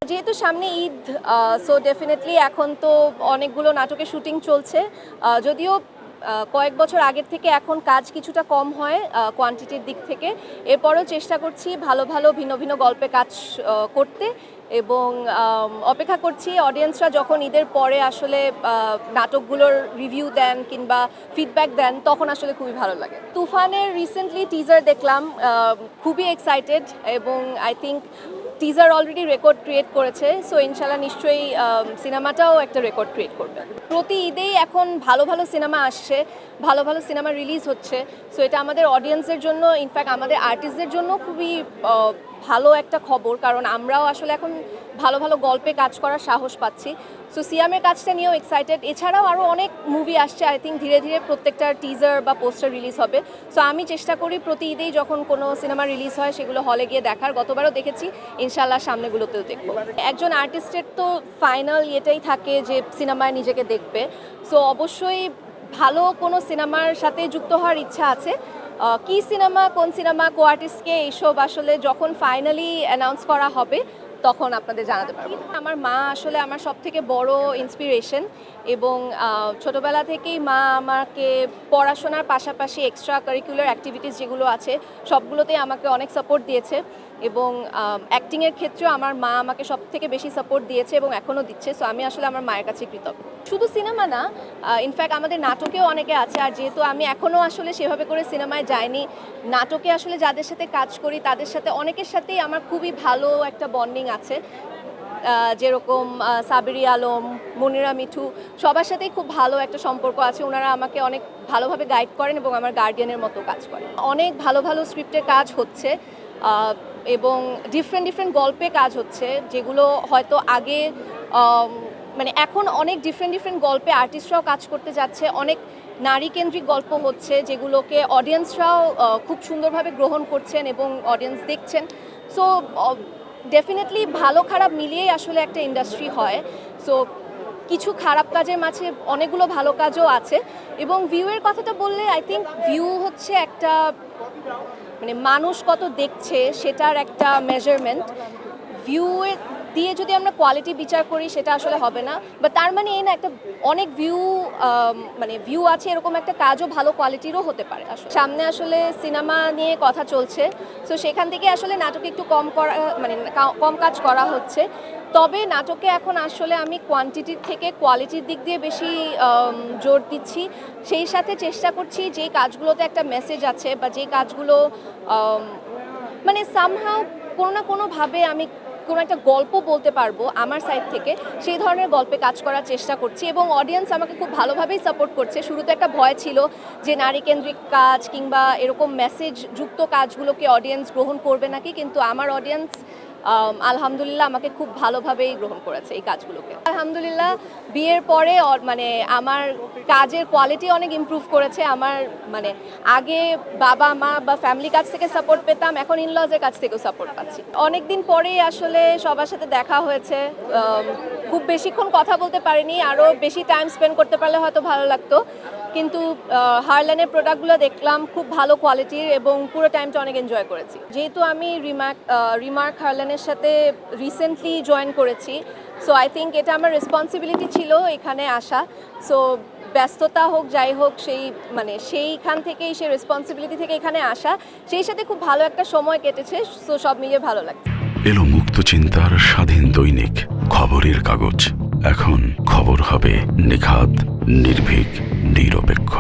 যেহেতু সামনে Eid, so definitely এখন তো অনেকগুলো নাটকের শুটিং চলছে। যদিও কয়েক বছর আগের থেকে এখন কাজ কিছুটা কম হয় কোয়ান্টিটির দিক থেকে। এরপরও চেষ্টা করছি ভালো ভালো ভিন্ন ভিন্ন গল্পে কাজ করতে, এবং অপেক্ষা করছি অডিয়েন্সরা যখন ঈদের পরে আসলে নাটকগুলোর রিভিউ দেন কিংবা ফিডব্যাক দেন, তখন আসলে খুবই ভালো লাগে। তুফানের রিসেন্টলি টিজার দেখলাম, খুবই এক্সাইটেড, এবং I think teaser already record create করেছে। সো ইনশাল্লাহ নিশ্চয়ই সিনেমাটাও একটা রেকর্ড ক্রিয়েট করবে। প্রতি ঈদেই এখন ভালো ভালো সিনেমা আসছে, ভালো ভালো সিনেমা রিলিজ হচ্ছে। সো এটা আমাদের অডিয়েন্সের জন্য, ইনফ্যাক্ট আমাদের আর্টিস্টদের জন্য খুবই ভালো একটা খবর, কারণ আমরাও আসলে এখন ভালো ভালো গল্পে কাজ করার সাহস পাচ্ছি। সো সিয়ামের কাজটা নিয়েও এক্সাইটেড। এছাড়াও আরও অনেক মুভি আসছে, আই থিঙ্ক ধীরে ধীরে প্রত্যেকটা টিজার বা পোস্টার রিলিজ হবে। সো আমি চেষ্টা করি প্রতি ঈদেই যখন কোনো সিনেমা রিলিজ হয় সেগুলো হলে গিয়ে দেখার। গতবারও দেখেছি, ইনশাল্লাহ সামনেগুলোতেও দেখবো। একজন আর্টিস্টের তো ফাইনাল এটাই থাকে যে সিনেমায় নিজেকে দেখবে। সো অবশ্যই ভালো কোনো সিনেমার সাথে যুক্ত হওয়ার ইচ্ছা আছে। কী সিনেমা, কোন সিনেমা, কো আর্টিস্টকে, এইসব আসলে যখন ফাইনালি অ্যানাউন্স করা হবে তখন আপনাদের জানাতে পারবো। আমার মা আসলে আমার সবথেকে বড় ইন্সপিরেশন, এবং ছোটোবেলা থেকেই মা আমাকে পড়াশোনার পাশাপাশি এক্সট্রা কারিকুলার অ্যাক্টিভিটিস যেগুলো আছে সবগুলোতেই আমাকে অনেক সাপোর্ট দিয়েছে, এবং অ্যাক্টিংয়ের ক্ষেত্রেও আমার মা আমাকে সবথেকে বেশি সাপোর্ট দিয়েছে এবং এখনও দিচ্ছে। সো আমি আসলে আমার মায়ের কাছে কৃতজ্ঞ। শুধু সিনেমা না, ইনফ্যাক্ট আমাদের নাটকেও অনেকে আছে। আর যেহেতু আমি এখনও আসলে সেভাবে করে সিনেমায় যাইনি, নাটকে আসলে যাদের সাথে কাজ করি তাদের সাথে অনেকের সাথেই আমার খুবই ভালো একটা বন্ডিং আছে। যেরকম সাবিরি আলম, মনিরা মিঠু, সবার সাথেই খুব ভালো একটা সম্পর্ক আছে। ওনারা আমাকে অনেক ভালোভাবে গাইড করেন এবং আমার গার্ডিয়ানের মতো কাজ করেন। অনেক ভালো ভালো স্ক্রিপ্টের কাজ হচ্ছে, এবং ডিফারেন্ট গল্পে কাজ হচ্ছে, যেগুলো হয়তো আগে মানে এখন অনেক ডিফারেন্ট গল্পে আর্টিস্টরাও কাজ করতে যাচ্ছে। অনেক নারীকেন্দ্রিক গল্প হচ্ছে, যেগুলোকে অডিয়েন্সরাও খুব সুন্দরভাবে গ্রহণ করছেন এবং অডিয়েন্স দেখছেন। সো ডেফিনেটলি ভালো খারাপ মিলিয়েই আসলে একটা ইন্ডাস্ট্রি হয়। সো কিছু খারাপ কাজের মাঝে অনেকগুলো ভালো কাজও আছে। এবং ভিউয়ের কথাটা বললে, আই থিঙ্ক ভিউ হচ্ছে একটা মানে মানুষ কত দেখছে সেটার একটা মেজারমেন্ট। ভিউ দিয়ে যদি আমরা কোয়ালিটি বিচার করি সেটা আসলে হবে না, বা তার মানে এই না একটা অনেক ভিউ আছে এরকম একটা কাজও ভালো কোয়ালিটিরও হতে পারে। সামনে আসলে সিনেমা নিয়ে কথা চলছে, সো সেখান থেকে আসলে নাটকে একটু কম কাজ করা হচ্ছে। তবে নাটকে এখন আসলে আমি কোয়ান্টিটির থেকে কোয়ালিটির দিক দিয়ে বেশি জোর দিচ্ছি। সেই সাথে চেষ্টা করছি যে কাজগুলোতে একটা মেসেজ আছে, বা যে কাজগুলো মানে সামহাও কোনো না কোনোভাবে আমি কোনো একটা গল্প বলতে পারবো আমার সাইড থেকে, সেই ধরনের গল্পে কাজ করার চেষ্টা করছি। এবং অডিয়েন্স আমাকে খুব ভালোভাবেই সাপোর্ট করছে। শুরুতে একটা ভয় ছিল যে নারীকেন্দ্রিক কাজ কিংবা এরকম মেসেজ যুক্ত কাজগুলোকে অডিয়েন্স গ্রহণ করবে নাকি, কিন্তু আমার অডিয়েন্স আলহামদুলিল্লাহ আমাকে খুব ভালোভাবেই গ্রহণ করেছে এই কাজগুলোকে। আলহামদুলিল্লাহ বিয়ের পরে মানে আমার কাজের কোয়ালিটি অনেক ইমপ্রুভ করেছে। আমার মানে আগে বাবা মা বা ফ্যামিলি কাছ থেকে সাপোর্ট পেতাম, এখন ইনলজের কাছ থেকেও সাপোর্ট পাচ্ছি। অনেক দিন পরেই আসলে সবার সাথে দেখা হয়েছে। খুব বেশিক্ষণ কথা বলতে পারিনি, আরও বেশি টাইম স্পেন্ড করতে পারলে হয়তো ভালো লাগতো, কিন্তু হারল্যানের প্রোডাক্টগুলো দেখলাম খুব ভালো কোয়ালিটির, এবং পুরো টাইমটা অনেক এনজয় করেছি। যেহেতু আমি রিমার্ক হারল্যানের সাথে রিসেন্টলি জয়েন করেছি, সো আই থিঙ্ক এটা আমার রেসপন্সিবিলিটি ছিল এখানে আসা। সো ব্যস্ততা হোক যাই হোক, সেইখান থেকেই, সেই রেসপন্সিবিলিটি থেকে এখানে আসা, সেই সাথে খুব ভালো একটা সময় কেটেছে। সো সব মিলিয়ে ভালো লাগছে। এলো মুক্ত চিন্তার স্বাধীন দৈনিক খবরের কাগজ। এখন খবর হবে নিখাত, নির্ভীক, নিরপেক্ষ।